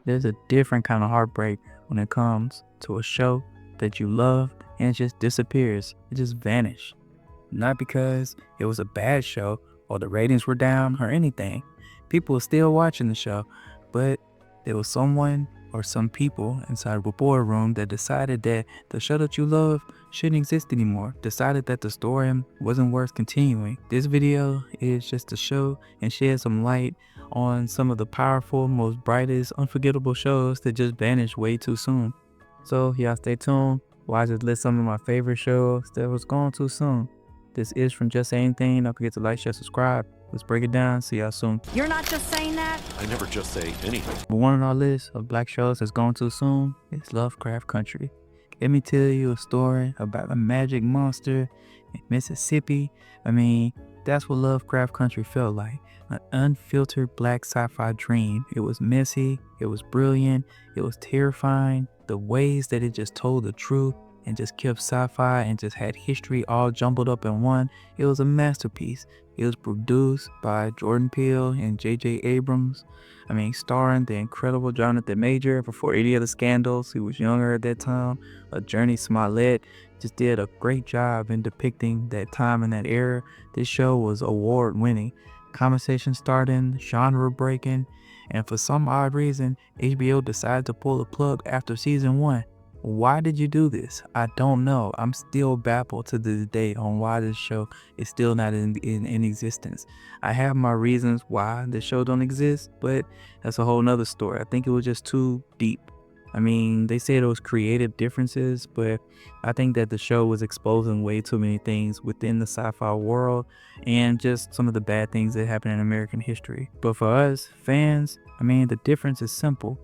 There's a different kind of heartbreak when it comes to a show that you love and it just disappears. It just vanished. Not because it was a bad show or the ratings were down or anything. People were still watching the show, but there was someone or some people inside of a boardroom that decided that the show that you love shouldn't exist anymore, decided that the story wasn't worth continuing. This video is just to show and shed some light on some of the powerful, most brightest, unforgettable shows that just vanished way too soon. So y'all stay tuned while I just list some of my favorite shows that was gone too soon. This is from Just Say Anything. Don't forget to like, share, subscribe. Let's break it down. See y'all soon. You're not just saying that? I never just say anything. But one on our list of black shows that's gone too soon is Lovecraft Country. Let me tell you a story about a magic monster in Mississippi. I mean, that's what Lovecraft Country felt like. An unfiltered black sci-fi dream. It was messy, it was brilliant, it was terrifying. The ways that it just told the truth and just kept sci-fi and just had history all jumbled up in one. It was a masterpiece. It was produced by Jordan Peele and J.J. Abrams. I mean, starring the incredible Jonathan Major before any of the scandals. He was younger at that time. Journey Smollett just did a great job in depicting that time and that era. This show was award-winning. Conversation starting, genre breaking, and for some odd reason, HBO decided to pull the plug after season 1. Why did you do this? I don't know. I'm still baffled to this day on why this show is still not in existence. I have my reasons why the show don't exist, but that's a whole nother story. I think it was just too deep. I mean, they said it was creative differences, but I think that the show was exposing way too many things within the sci-fi world and just some of the bad things that happened in American history. But for us fans, I mean, the difference is simple.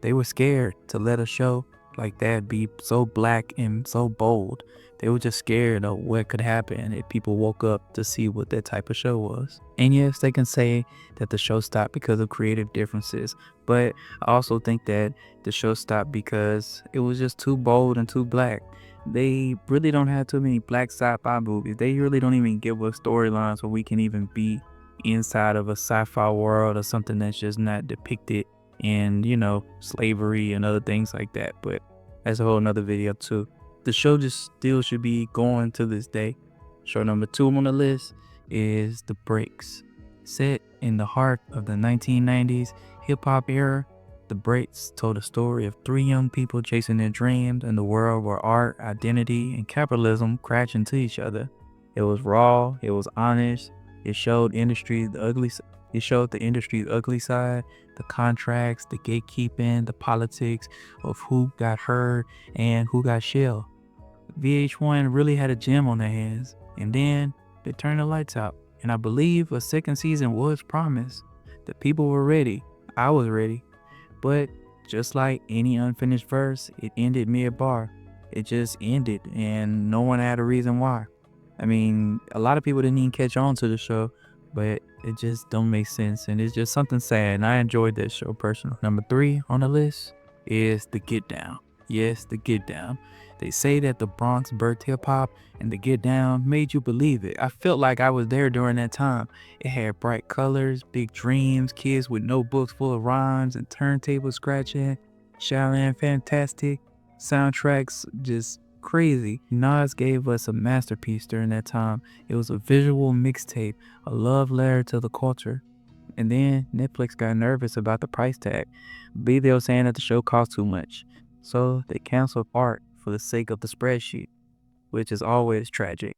They were scared to let a show like that be so black and so bold. They were just scared of what could happen if people woke up to see what that type of show was. And yes, they can say that the show stopped because of creative differences, but I also think that the show stopped because it was just too bold and too black. They really don't have too many black sci-fi movies. They really don't even give us storylines where we can even be inside of a sci-fi world or something that's just not depicted in, you know, slavery and other things like that. But that's a whole nother video too. The show just still should be going to this day. Show number 2 on the list is The Breaks. Set in the heart of the 1990s hip-hop era, The Breaks told a story of 3 young people chasing their dreams in the world where art, identity, and capitalism crash into each other. It was raw, it was honest, it showed the industry's ugly side, the contracts, the gatekeeping, the politics of who got heard and who got shelled. VH1 really had a gem on their hands, and then they turned the lights out. And I believe a second season was promised. The people were ready. I was ready. But just like any unfinished verse, it ended mid-bar. It just ended, and no one had a reason why. I mean, a lot of people didn't even catch on to the show, but it just don't make sense, and it's just something sad, and I enjoyed that show personally. Number 3 on the list is The Get Down. Yes, The Get Down. They say that the Bronx birthed hip-hop, and The Get Down made you believe it. I felt like I was there during that time. It had bright colors, big dreams, kids with notebooks full of rhymes and turntable scratching, shouting fantastic, soundtracks just crazy. Nas gave us a masterpiece during that time. It was a visual mixtape, a love letter to the culture. And then Netflix got nervous about the price tag. I believe they were saying that the show cost too much. So they canceled art for the sake of the spreadsheet, which is always tragic.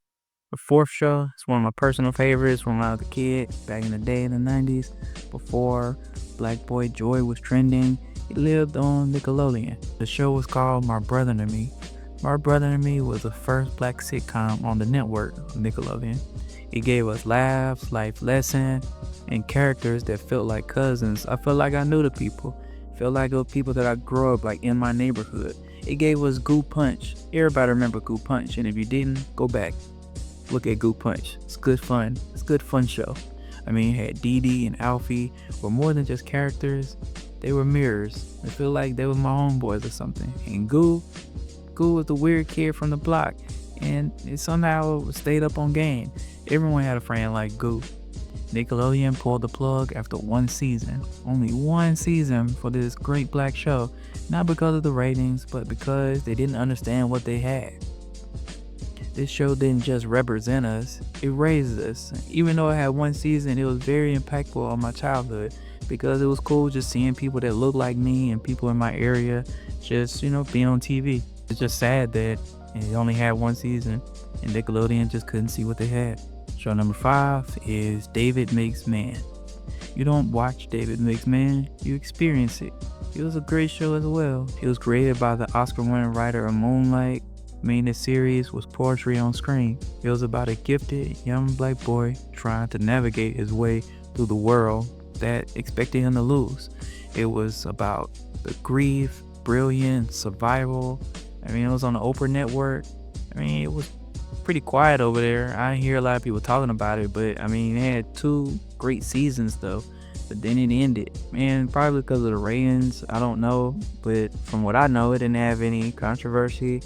The 4th show is one of my personal favorites when I was a kid, back in the day in the 90s, before Black Boy Joy was trending. It lived on Nickelodeon. The show was called My Brother and Me. My Brother and Me was the first black sitcom on the network, Nickelodeon. It gave us laughs, life lessons, and characters that felt like cousins. I felt like I knew the people. Felt like it was people that I grew up like in my neighborhood. It gave us Goo Punch. Everybody remember Goo Punch, and if you didn't, go back. Look at Goo Punch. It's good fun. It's a good fun show. I mean, it had Dee Dee and Alfie were more than just characters. They were mirrors. I feel like they were my homeboys or something. And Goo was the weird kid from the block, and it somehow stayed up on game. Everyone had a friend like Goo. Nickelodeon pulled the plug after one season, only one season for this great black show, not because of the ratings, but because they didn't understand what they had. This show didn't just represent us, it raised us. Even though it had one season, it was very impactful on my childhood because it was cool just seeing people that look like me and people in my area just, being on TV. It's just sad that it only had one season and Nickelodeon just couldn't see what they had. Show number 5 is David Makes Man. You don't watch David Makes Man, you experience it. It was a great show as well. It was created by the Oscar-winning writer of Moonlight. The series was poetry on screen. It was about a gifted young black boy trying to navigate his way through the world that expected him to lose. It was about the grief, brilliance, survival. It was on the Oprah network. It was pretty quiet over there. I didn't hear a lot of people talking about it, but it had 2 great seasons though. But then it ended. Probably because of the ratings, I don't know. But from what I know, it didn't have any controversy.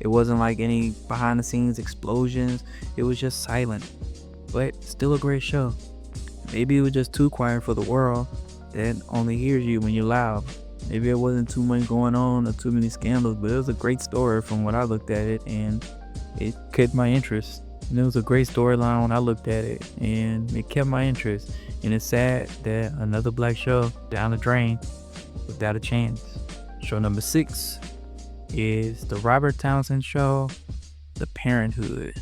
It wasn't like any behind the scenes explosions. It was just silent. But still a great show. Maybe it was just too quiet for the world that only hears you when you're loud. Maybe it wasn't too much going on or too many scandals, but it was a great story from what I looked at it, and it kept my interest. And it was a great storyline when I looked at it, and it kept my interest. And it's sad that another black show down the drain without a chance. Show number 6 is the Robert Townsend show, The Parenthood.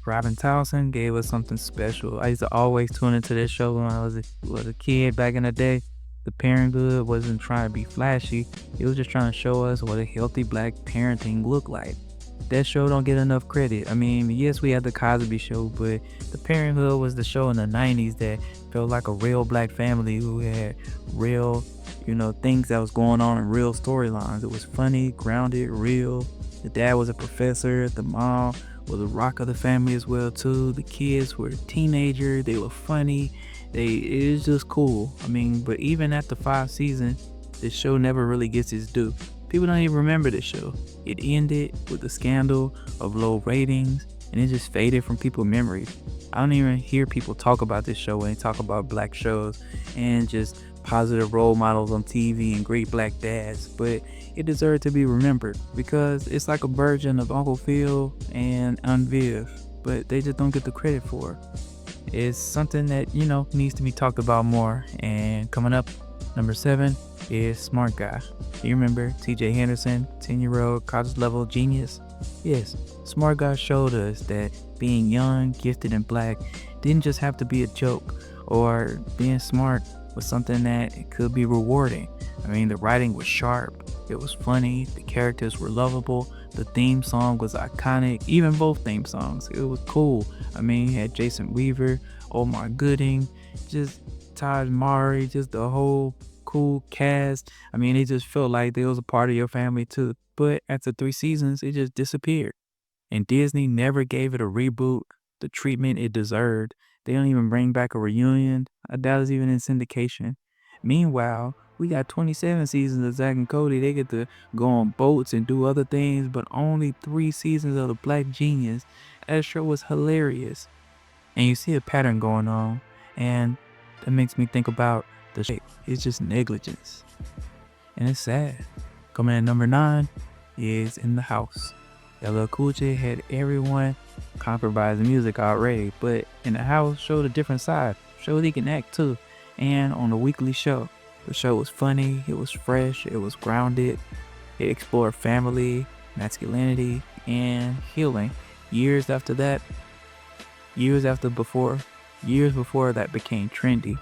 Robin Townsend gave us something special. I used to always tune into this show when I was a kid back in the day. The Parenthood wasn't trying to be flashy. It was just trying to show us what a healthy black parenting looked like. That show don't get enough credit. Yes, we had the Cosby Show, but The Parenthood was the show in the 90s that felt like a real black family who had real, things that was going on in real storylines. It was funny, grounded, real. The dad was a professor. The mom was a rock of the family as well too. The kids were teenagers. They were funny. It was just cool. But even after 5 seasons, this show never really gets its due. People don't even remember this show. It ended with a scandal of low ratings, and it just faded from people's memories. I don't even hear people talk about this show when they talk about black shows and just positive role models on TV and great black dads, but it deserved to be remembered because it's like a version of Uncle Phil and Aunt Viv, but they just don't get the credit for it. It's something that, needs to be talked about more. And coming up, number 7 is Smart Guy. Do you remember TJ Henderson, 10-year-old college level genius? Yes, Smart Guy showed us that being young, gifted, and black didn't just have to be a joke, or being smart was something that it could be rewarding. The writing was sharp, it was funny, the characters were lovable, the theme song was iconic, even both theme songs. It was cool. It had Jason Weaver, Omar Gooding, just Taj Mari, just the whole cool cast. It just felt like they was a part of your family too. But after 3 seasons, it just disappeared. And Disney never gave it a reboot, the treatment it deserved. They don't even bring back a reunion. I doubt it's even in syndication. Meanwhile, we got 27 seasons of Zack and Cody. They get to go on boats and do other things, but only 3 seasons of The Black Genius. That show was hilarious. And you see a pattern going on, and that makes me think about the shape. It's just negligence. And it's sad. Coming in number 9 is In the House. LL Cool J had everyone compromising music already, but In the House showed a different side. Showed he can act too. And on the weekly show, the show was funny, it was fresh, it was grounded. It explored family, masculinity, and healing. Years before that became trendy.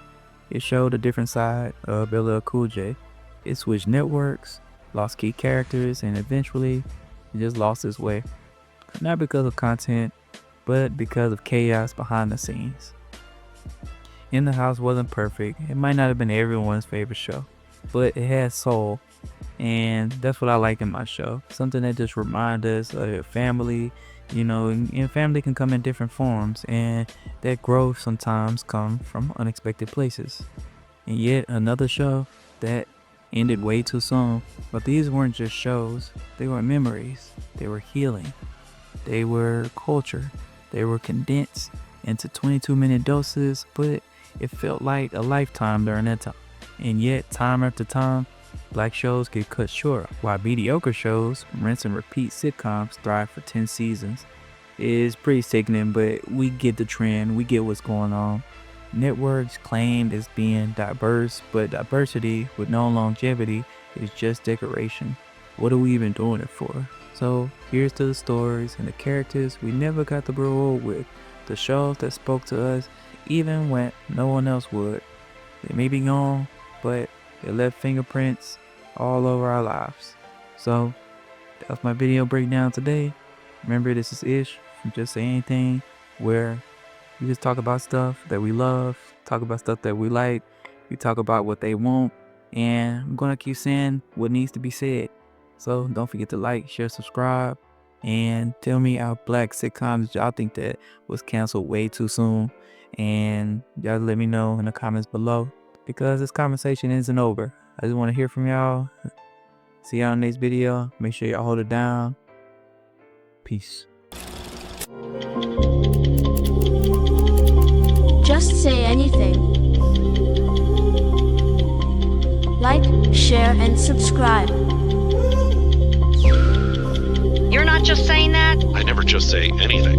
It showed a different side of LL Cool J. It switched networks, lost key characters, and eventually it just lost its way. Not because of content, but because of chaos behind the scenes. In the House wasn't perfect. It might not have been everyone's favorite show, but it had soul. And that's what I like in my show. Something that just reminds us of your family, and family can come in different forms, and that growth sometimes comes from unexpected places. And yet another show that ended way too soon. But these weren't just shows, they were memories, they were healing, they were culture, they were condensed into 22-minute doses, but It felt like a lifetime during that time. And yet, time after time, black shows get cut short, while mediocre shows, rinse and repeat sitcoms, thrive for 10 seasons. It's pretty sickening, but we get the trend, we get what's going on. Networks claimed as being diverse, but diversity with no longevity is just decoration. What are we even doing it for? So here's to the stories and the characters we never got to grow old with, the shows that spoke to us even when no one else would. They may be gone, but they left fingerprints all over our lives. So that's my video breakdown today. Remember, this is Ish from Just Say Anything, where we just talk about stuff that we love, talk about stuff that we like, we talk about what they want, and I'm gonna keep saying what needs to be said. So don't forget to like, share, subscribe, and tell me how black sitcoms y'all think that was canceled way too soon. And y'all let me know in the comments below, because this conversation isn't over. I just want to hear from y'all. See y'all in the next video. Make sure y'all hold it down. Peace. Just say anything. Like, share, and subscribe. You're not just saying that? I never just say anything.